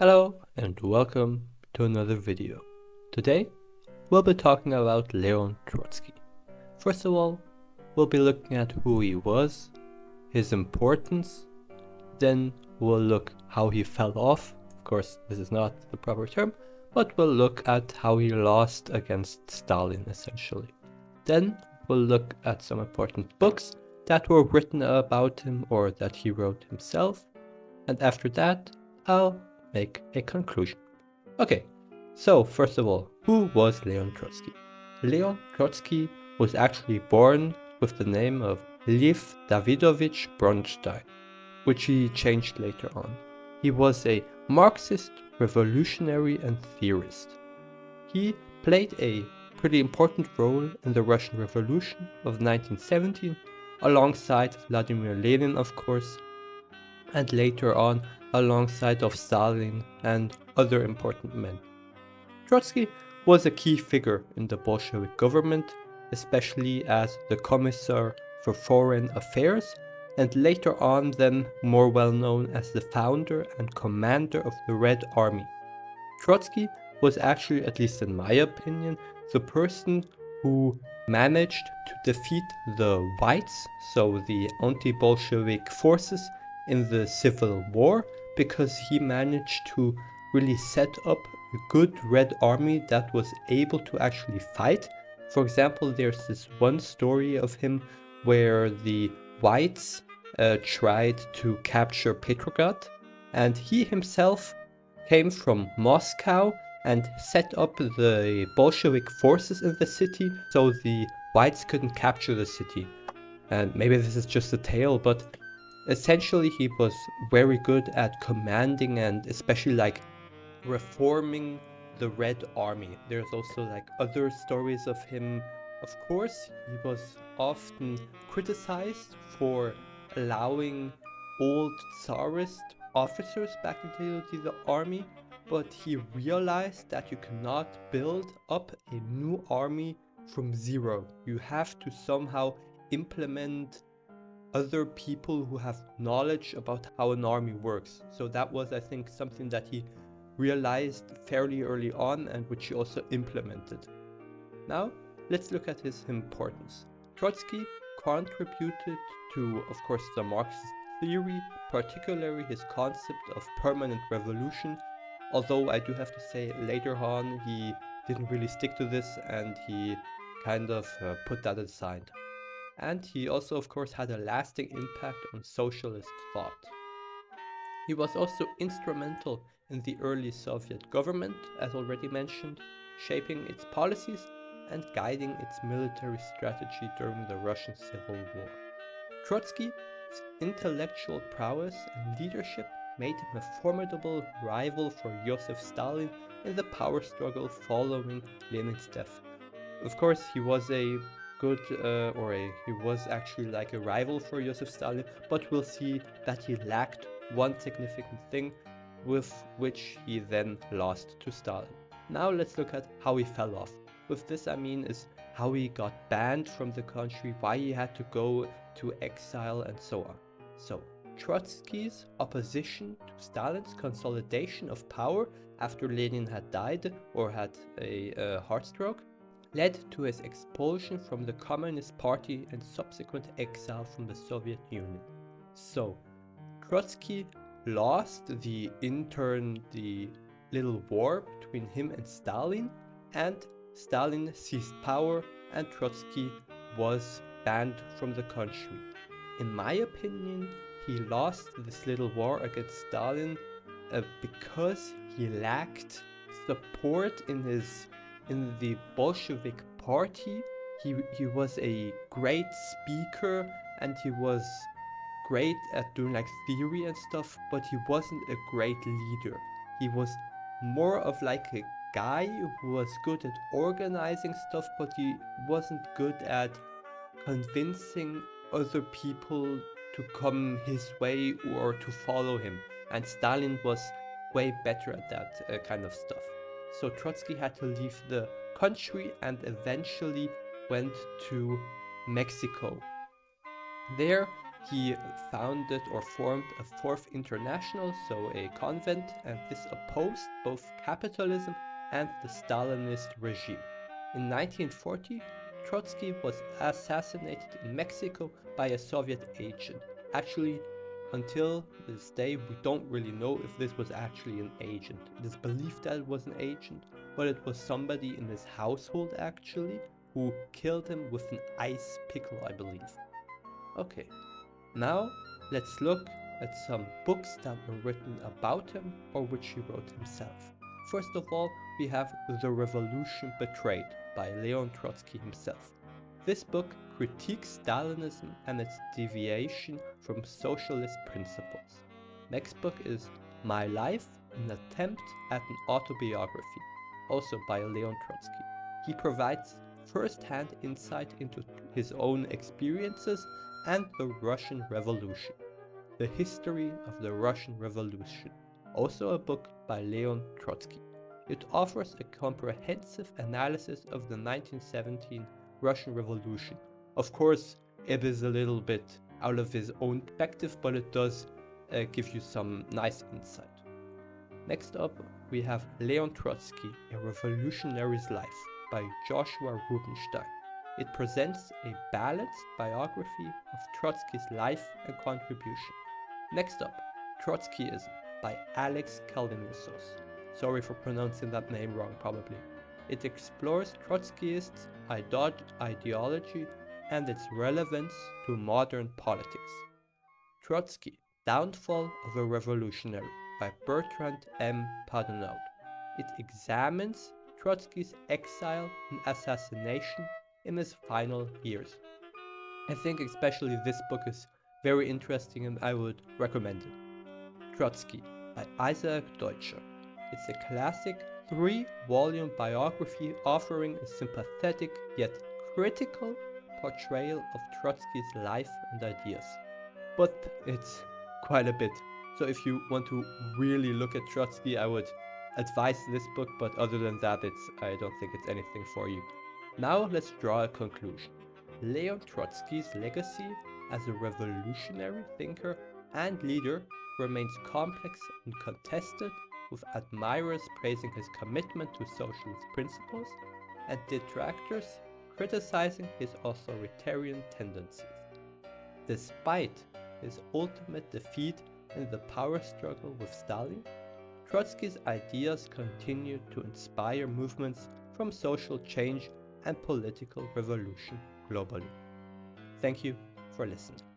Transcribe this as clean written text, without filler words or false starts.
Hello and welcome to another video. Today we'll be talking about Leon Trotsky. First of all, we'll be looking at who he was, his importance, then we'll look how he fell off. Of course, this is not the proper term, but we'll look at how he lost against Stalin essentially. Then we'll look at some important books that were written about him or that he wrote himself, and after that I'll make a conclusion. Okay, so first of all, who was Leon Trotsky? Leon Trotsky was actually born with the name of Lev Davidovich Bronstein, which he changed later on. He was a Marxist, revolutionary and theorist. He played a pretty important role in the Russian Revolution of 1917, alongside Vladimir Lenin of course, and later on alongside of Stalin and other important men. Trotsky was a key figure in the Bolshevik government, especially as the Commissar for Foreign Affairs, and later on then more well known as the founder and commander of the Red Army. Trotsky was actually, at least in my opinion, the person who managed to defeat the Whites, so the anti-Bolshevik forces, in the Civil War, because he managed to really set up a good Red Army that was able to actually fight. For example, there's this one story of him where the Whites tried to capture Petrograd, and he himself came from Moscow and set up the Bolshevik forces in the city so the Whites couldn't capture the city. And maybe this is just a tale, but essentially he was very good at commanding and especially like reforming the Red Army. There's also like other stories of him. Of course, he was often criticized for allowing old Tsarist officers back into the army, but he realized that you cannot build up a new army from zero. You have to somehow implement other people who have knowledge about how an army works. So that was, I think, something that he realized fairly early on and which he also implemented. Now, let's look at his importance. Trotsky contributed to, of course, the Marxist theory, particularly his concept of permanent revolution, although I do have to say later on he didn't really stick to this and he kind of put that aside. And he also, of course, had a lasting impact on socialist thought. He was also instrumental in the early Soviet government, as already mentioned, shaping its policies and guiding its military strategy during the Russian Civil War. Trotsky's intellectual prowess and leadership made him a formidable rival for Joseph Stalin in the power struggle following Lenin's death. Of course, he was he was actually like a rival for Joseph Stalin, but we'll see that he lacked one significant thing with which he then lost to Stalin. Now let's look at how he fell off. With this I mean is how he got banned from the country, why he had to go to exile and so on. So, Trotsky's opposition to Stalin's consolidation of power after Lenin had died or had a heart stroke led to his expulsion from the Communist Party and subsequent exile from the Soviet Union. So, Trotsky lost the little war between him and Stalin, and Stalin seized power and Trotsky was banned from the country. In my opinion, he lost this little war against Stalin because he lacked support in the Bolshevik party. He was a great speaker and he was great at doing like theory and stuff, but he wasn't a great leader. He was more of like a guy who was good at organizing stuff, but he wasn't good at convincing other people to come his way or to follow him. And Stalin was way better at that kind of stuff. So Trotsky had to leave the country and eventually went to Mexico. There He founded or formed a Fourth International, so a convent, and this opposed both capitalism and the Stalinist regime. In 1940, Trotsky was assassinated in Mexico by a Soviet agent. Actually, until this day, we don't really know if this was actually an agent. It is believed that it was an agent, but it was somebody in his household actually who killed him with an ice pickle, I believe. Okay, now let's look at some books that were written about him or which he wrote himself. First of all, we have The Revolution Betrayed by Leon Trotsky himself. This book critiques Stalinism and its deviation from socialist principles. Next book is My Life, an attempt at an autobiography, also by Leon Trotsky. He provides first-hand insight into his own experiences and the Russian Revolution. The History of the Russian Revolution, also a book by Leon Trotsky. It offers a comprehensive analysis of the 1917 Russian Revolution. Of course, it is a little bit out of his own perspective, but it does give you some nice insight. Next up, we have Leon Trotsky, A Revolutionary's Life by Joshua Rubinstein. It presents a balanced biography of Trotsky's life and contribution. Next up, Trotskyism by Alex Kalinisos. Sorry for pronouncing that name wrong, probably. It explores Trotskyist ideology and its relevance to modern politics. Trotsky, Downfall of a Revolutionary by Bertrand M. Padonaud. It examines Trotsky's exile and assassination in his final years. I think especially this book is very interesting and I would recommend it. Trotsky by Isaac Deutscher. It's a classic 3-volume biography offering a sympathetic yet critical portrayal of Trotsky's life and ideas. But it's quite a bit. So if you want to really look at Trotsky, I would advise this book, but other than that, I don't think it's anything for you. Now let's draw a conclusion. Leon Trotsky's legacy as a revolutionary thinker and leader remains complex and contested, with admirers praising his commitment to socialist principles and detractors criticizing his authoritarian tendencies. Despite his ultimate defeat in the power struggle with Stalin, Trotsky's ideas continue to inspire movements from social change and political revolution globally. Thank you for listening.